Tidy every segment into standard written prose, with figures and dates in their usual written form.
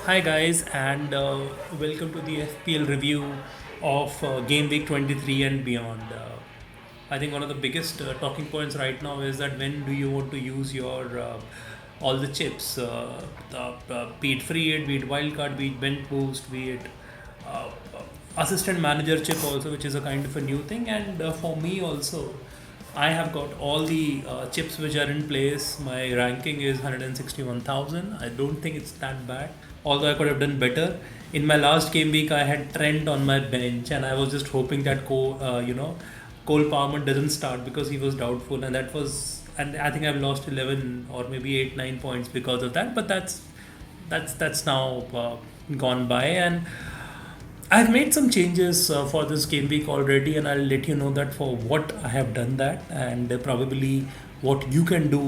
Hi guys, and welcome to the FPL review of Game Week 23 and beyond. I think one of the biggest talking points right now is that when do you want to use your all the chips, be it free hit, be it wildcard, be it bench boost, be it uh, assistant manager chip also, which is a kind of a new thing. And for me also, I have got all the chips which are in place. My ranking is 161,000. I don't think it's that bad, although I could have done better. In my last game week, I had Trent on my bench, and I was just hoping that Cole Palmer doesn't start because he was doubtful, and and I think I've lost 11 or maybe 8 9 points because of that. But that's now gone by, and I've made some changes for this game week already, and I'll let you know that for what I have done that, and probably what you can do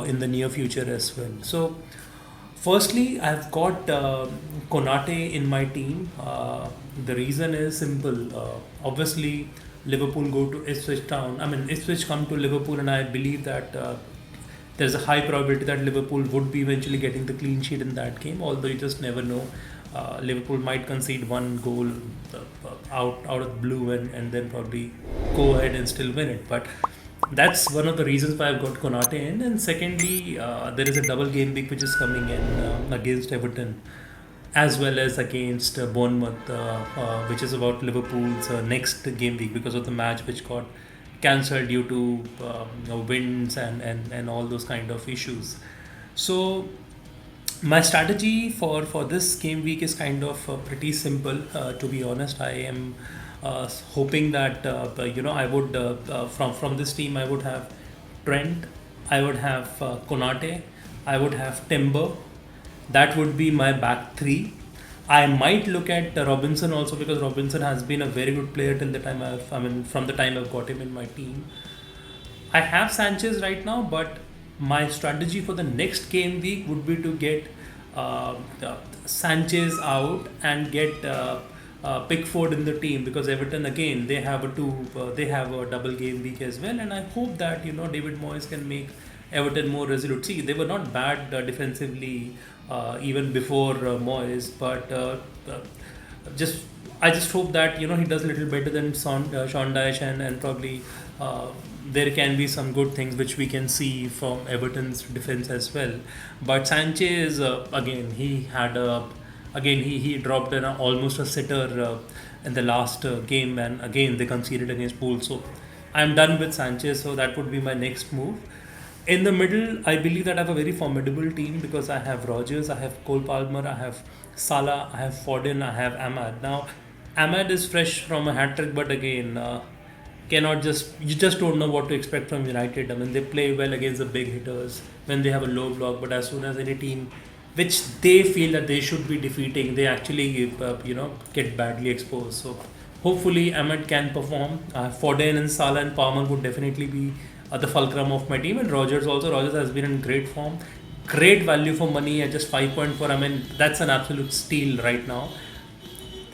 in the near future as well. So, firstly, I've got Konate in my team. The reason is simple. Obviously, Liverpool go to Ipswich Town. I mean, Ipswich come to Liverpool, and I believe that there's a high probability that Liverpool would be eventually getting the clean sheet in that game. Although you just never know. Liverpool might concede one goal out of the blue and then probably go ahead and still win it. But that's one of the reasons why I've got Konate in. And secondly, there is a double game week which is coming in against Everton as well as against Bournemouth, which is about Liverpool's next game week because of the match which got cancelled due to winds and all those kind of issues. So my strategy for this game week is kind of pretty simple. To be honest, I am hoping that I would from this team I would have Trent, I would have Konate, I would have Timber. That would be my back three. I might look at Robinson also because Robinson has been a very good player till the time from the time I've got him in my team. I have Sanchez right now, but my strategy for the next game week would be to get Sanchez out and get Pickford in the team because Everton again they have a double game week as well, and I hope that David Moyes can make Everton more resolute. See, they were not bad defensively even before Moyes, but just I just hope that he does a little better than Sean Dyche and probably there can be some good things which we can see from Everton's defense as well. But Sanchez again he dropped almost a sitter in the last game, and again they conceded against Poole. So I'm done with Sanchez. So that would be my next move. In the middle, I believe that I have a very formidable team because I have Rogers, I have Cole Palmer, I have Salah, I have Foden, I have Ahmad. Now, Ahmad is fresh from a hat trick, but again, cannot just you just don't know what to expect from United. I mean, they play well against the big hitters when they have a low block, but as soon as any team which they feel that they should be defeating, they actually get badly exposed. So hopefully Ahmed can perform. Foden and Salah and Palmer would definitely be the fulcrum of my team, and Rogers also. Rogers has been in great form, great value for money at just 5.4. I mean, that's an absolute steal right now.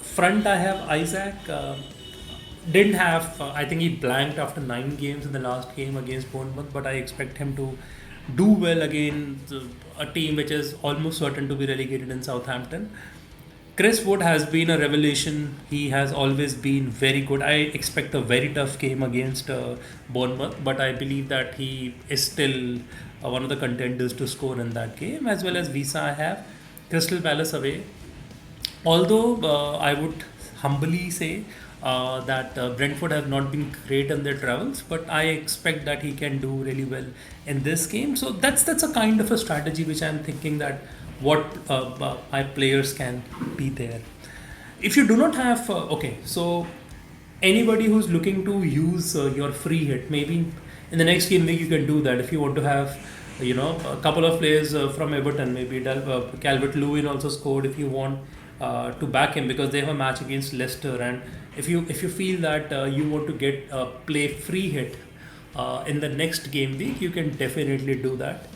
Front, I have Isaac. Didn't have. I think he blanked after 9 games in the last game against Bournemouth, but I expect him to do well against a team which is almost certain to be relegated in Southampton. Chris Wood has been a revelation. He has always been very good. I expect a very tough game against Bournemouth, but I believe that he is still one of the contenders to score in that game. As well as Visa, I have Crystal Palace away. Although I would humbly say that Brentford have not been great in their travels, but I expect that he can do really well in this game. So that's a kind of a strategy which I'm thinking that what my players can be there. If you do not have okay, so anybody who's looking to use your free hit, maybe in the next game week you can do that. If you want to have a couple of players from Everton, maybe Calvert Lewin also scored. If you want to back him because they have a match against Leicester, and if you feel that you want to get play free hit in the next game week, you can definitely do that.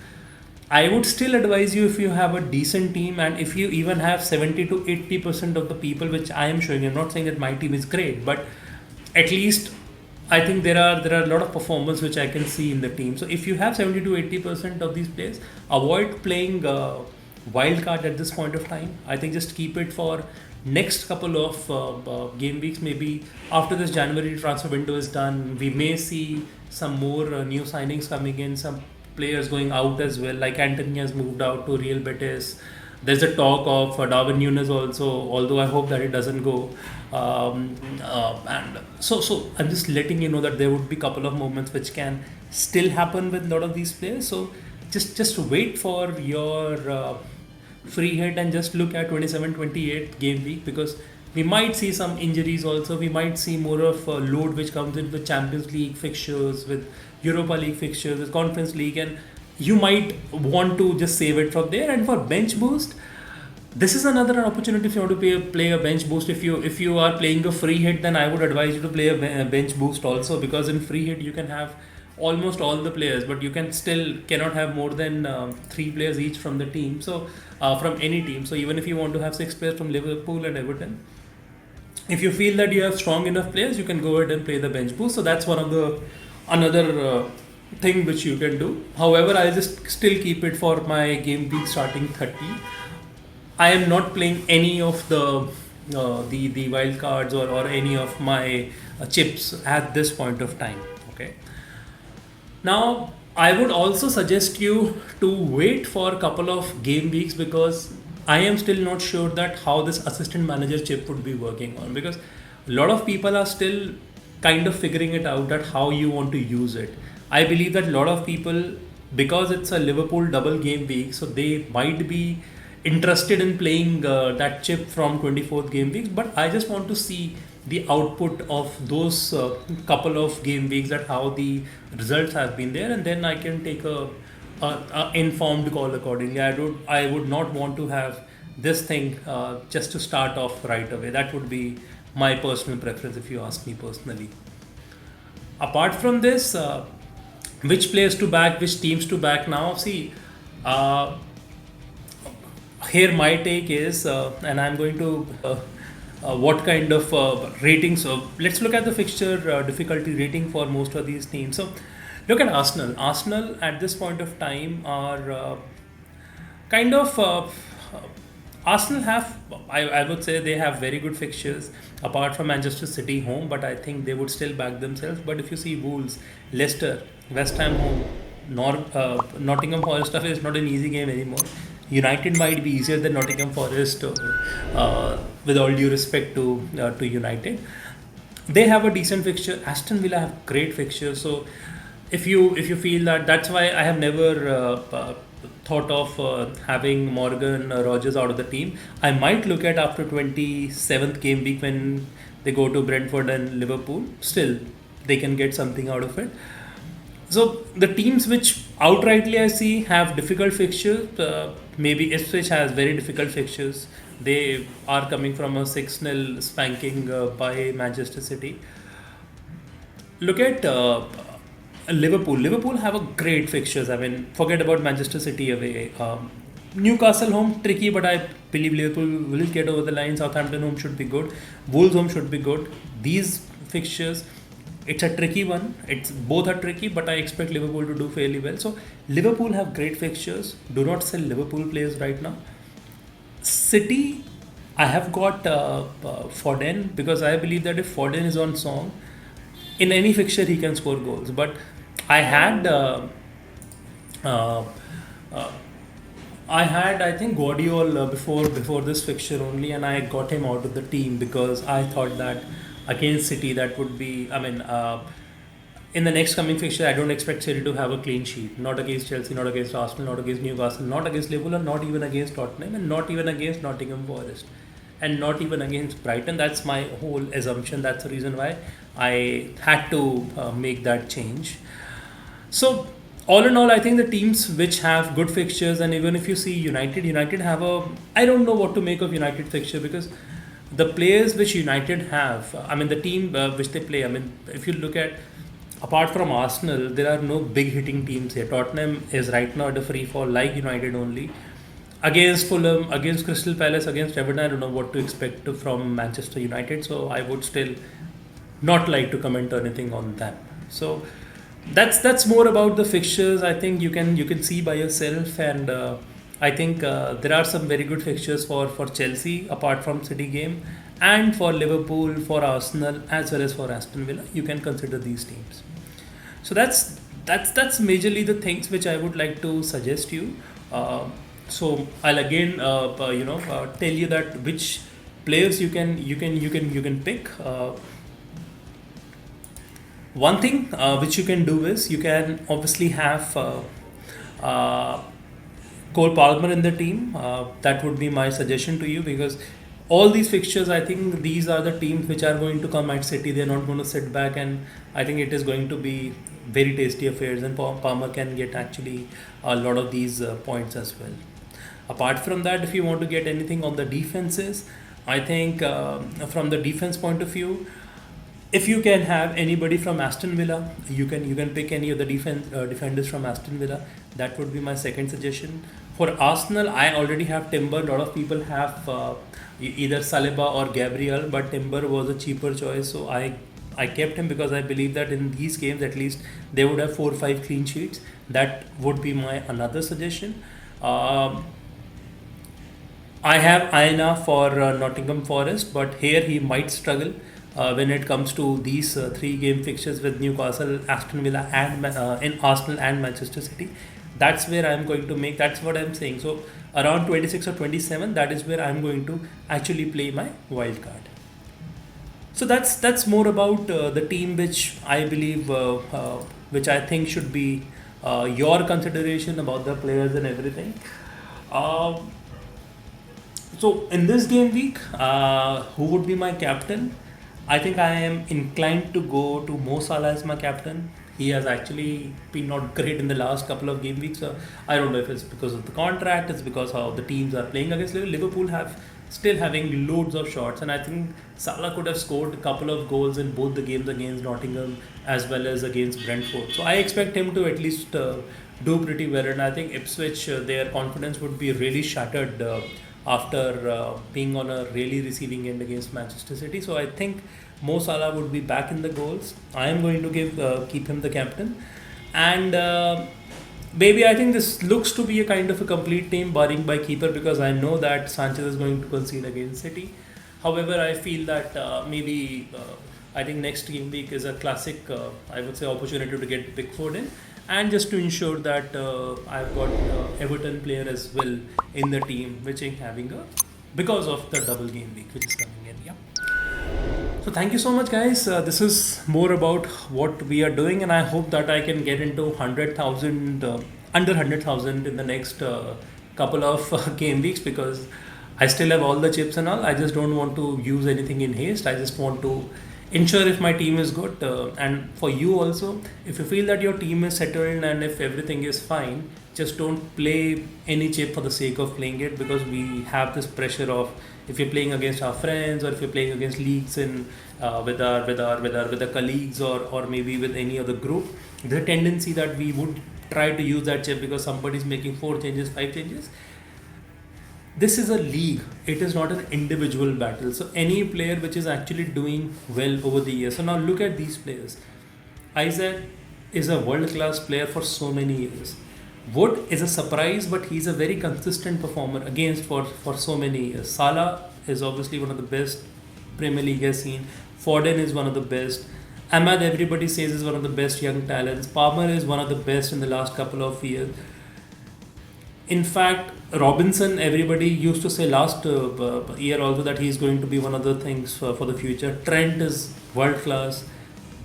I would still advise you if you have a decent team and if you even have 70 to 80% of the people, which I am showing. I'm not saying that my team is great, but at least I think there are a lot of performance which I can see in the team. So if you have 70 to 80% of these players, avoid playing Wildcard at this point of time. I think just keep it for next couple of game weeks. Maybe after this January transfer window is done, we may see some more new signings coming in, some players going out as well. Like Anthony has moved out to Real Betis. There's a talk of Darwin Nunes also, although I hope that it doesn't go. And so I'm just letting you know that there would be a couple of moments which can still happen with a lot of these players. So just wait for your free hit and just look at 27-28 game week, because we might see some injuries also. We might see more of a load which comes in with Champions League fixtures, with Europa League fixtures, with Conference League, and you might want to just save it from there. And for bench boost, this is another opportunity. If you want to play a bench boost, if you are playing a free hit, then I would advise you to play a bench boost also, because in free hit you can have almost all the players, but you cannot have more than 3 players each from the team. So from any team. So even if you want to have 6 players from Liverpool and Everton, if you feel that you have strong enough players, you can go ahead and play the bench boost. So that's one of the another thing which you can do. However, I just still keep it for my game week starting 30. I am not playing any of the wild cards or any of my chips at this point of time. Okay. Now, I would also suggest you to wait for a couple of game weeks, because I am still not sure that how this assistant manager chip would be working on, because a lot of people are still kind of figuring it out that how you want to use it. I believe that a lot of people, because it's a Liverpool double game week, so they might be interested in playing that chip from 24th game weeks, but I just want to see the output of those couple of game weeks, that how the results have been there, and then I can take a informed call accordingly. I would not want to have this thing just to start off right away. That would be my personal preference, if you ask me personally. Apart from this, which players to back, which teams to back now? See, here my take is, and I'm going to what kind of ratings. So let's look at the fixture difficulty rating for most of these teams. So look at Arsenal. Arsenal at this point of time are kind of Arsenal have, I would say they have very good fixtures apart from Manchester City home, but I think they would still back themselves. But if you see Wolves, Leicester, West Ham home, Nottingham Forest stuff is not an easy game anymore. United might be easier than Nottingham Forest, with all due respect to United. They have a decent fixture. Aston Villa have great fixtures. So if you feel that, that's why I have never thought of having Morgan Rogers out of the team. I might look at after 27th game week when they go to Brentford and Liverpool. Still, they can get something out of it. So the teams which outrightly I see have difficult fixtures, maybe Ipswich has very difficult fixtures. They are coming from a 6-0 spanking by Manchester City. Look at Liverpool. Liverpool have a great fixtures. I mean, forget about Manchester City away. Newcastle home tricky, but I believe Liverpool will get over the line. Southampton home should be good. Wolves home should be good. These fixtures, it's a tricky one. It's both are tricky, but I expect Liverpool to do fairly well. So Liverpool have great fixtures. Do not sell Liverpool players right now. City, I have got Foden, because I believe that if Foden is on song, in any fixture he can score goals. But I had uh, I think Guardiola before this fixture only, and I got him out of the team because I thought that against City that would be, I mean, in the next coming fixture I don't expect City to have a clean sheet. Not against Chelsea, not against Arsenal, not against Newcastle, not against Liverpool, and not even against Tottenham, and not even against Nottingham Forest, and not even against Brighton. That's my whole assumption. That's the reason why I had to make that change. So all in all, I think the teams which have good fixtures, and even if you see United have a, I don't know what to make of United fixture, because the players which United have, I mean the team which they play, I mean if you look at, apart from Arsenal, there are no big hitting teams here. Tottenham is right now at a free fall like United only. Against Fulham, against Crystal Palace, against Everton, I don't know what to expect from Manchester United, so I would still not like to comment anything on that. So that's more about the fixtures. I think you can see by yourself, and I think there are some very good fixtures for Chelsea apart from City game, and for Liverpool, for Arsenal, as well as for Aston Villa. You can consider these teams. So that's majorly the things which I would like to suggest you. So I'll again tell you that which players you can pick. One thing which you can do is you can obviously have uh, Cole Palmer in the team. That would be my suggestion to you, because all these fixtures, I think these are the teams which are going to come at City. They're not going to sit back, and I think it is going to be very tasty affairs. And Palmer can get actually a lot of these points as well. Apart from that, if you want to get anything on the defenses, I think from the defense point of view, if you can have anybody from Aston Villa, you can pick any of the defenders from Aston Villa. That would be my second suggestion. For Arsenal, I already have Timber. A lot of people have either Saliba or Gabriel, but Timber was a cheaper choice, so I kept him because I believe that in these games at least they would have 4 or 5 clean sheets. That would be my another suggestion. Um, I have Aina for Nottingham Forest, but here he might struggle when it comes to these 3 game fixtures with Newcastle, Aston Villa, and in Arsenal and Manchester City. That's where I'm going to make. That's what I'm saying. So around 26 or 27, that is where I'm going to actually play my wild card. So that's more about the team which I believe, which I think should be your consideration about the players and everything. Uh, so in this game week, who would be my captain? I think I am inclined to go to Mo Salah as my captain. He has actually been not great in the last couple of game weeks. I don't know if it's because of the contract, it's because how the teams are playing against Liverpool. Have still having loads of shots, and I think Salah could have scored a couple of goals in both the games against Nottingham as well as against Brentford. So I expect him to at least do pretty well, and I think Ipswich, their confidence would be really shattered after being on a really receiving end against Manchester City. So I think Mo Salah would be back in the goals. I am going to keep him the captain, and maybe I think this looks to be a kind of a complete team, barring by keeper, because I know that Sanchez is going to concede against City. However, I feel that maybe I think next game week is a classic, I would say, opportunity to get Big Foden, and just to ensure that I've got Everton player as well in the team, which is having a because of the double game week which is coming in. Yeah. So thank you so much, guys. This is more about what we are doing, and I hope that I can get into 100,000, under 100,000 in the next couple of game weeks, because I still have all the chips and all. I just don't want to use anything in haste. I just want to ensure if my team is good, and for you also, if you feel that your team is settled and if everything is fine, just don't play any chip for the sake of playing it, because we have this pressure of, if you're playing against our friends, or if you're playing against leagues in with our colleagues, or maybe with any other group, there's a tendency that we would try to use that chip because somebody's making 4 changes, 5 changes. This is a league, it is not an individual battle. So any player which is actually doing well over the years, so now look at these players. Isaac is a world class player for so many years. Wood is a surprise, but he's a very consistent performer against for so many years. Salah is obviously one of the best Premier League has seen. Foden is one of the best. Ahmad, everybody says, is one of the best young talents. Palmer is one of the best in the last couple of years. In fact, Robinson, everybody used to say last year also that he is going to be one of the things for the future. Trent is world class.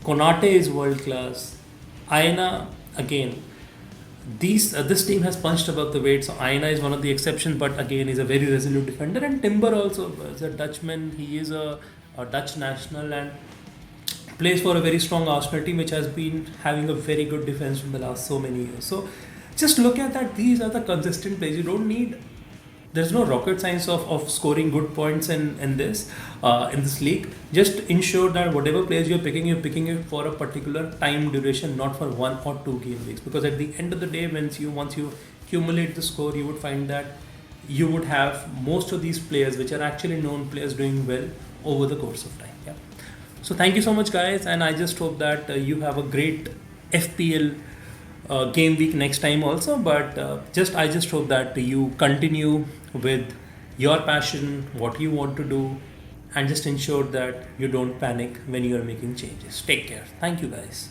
Konate is world class. Aina, again, this team has punched above the weight. So Aina is one of the exceptions, but again, he's a very resolute defender. And Timber also is a Dutchman. He is a Dutch national and plays for a very strong Arsenal team, which has been having a very good defense in the last so many years. So just look at that. These are the consistent plays. You don't need. There's no rocket science of scoring good points in this league. Just ensure that whatever players you're picking it for a particular time duration, not for 1 or 2 game weeks. Because at the end of the day, once you accumulate the score, you would find that you would have most of these players, which are actually known players, doing well over the course of time. Yeah. So thank you so much, guys, and I just hope that you have a great FPL game week next time also. But just I just hope that you continue with your passion, what you want to do, and just ensure that you don't panic when you are making changes. Take care. Thank you, guys.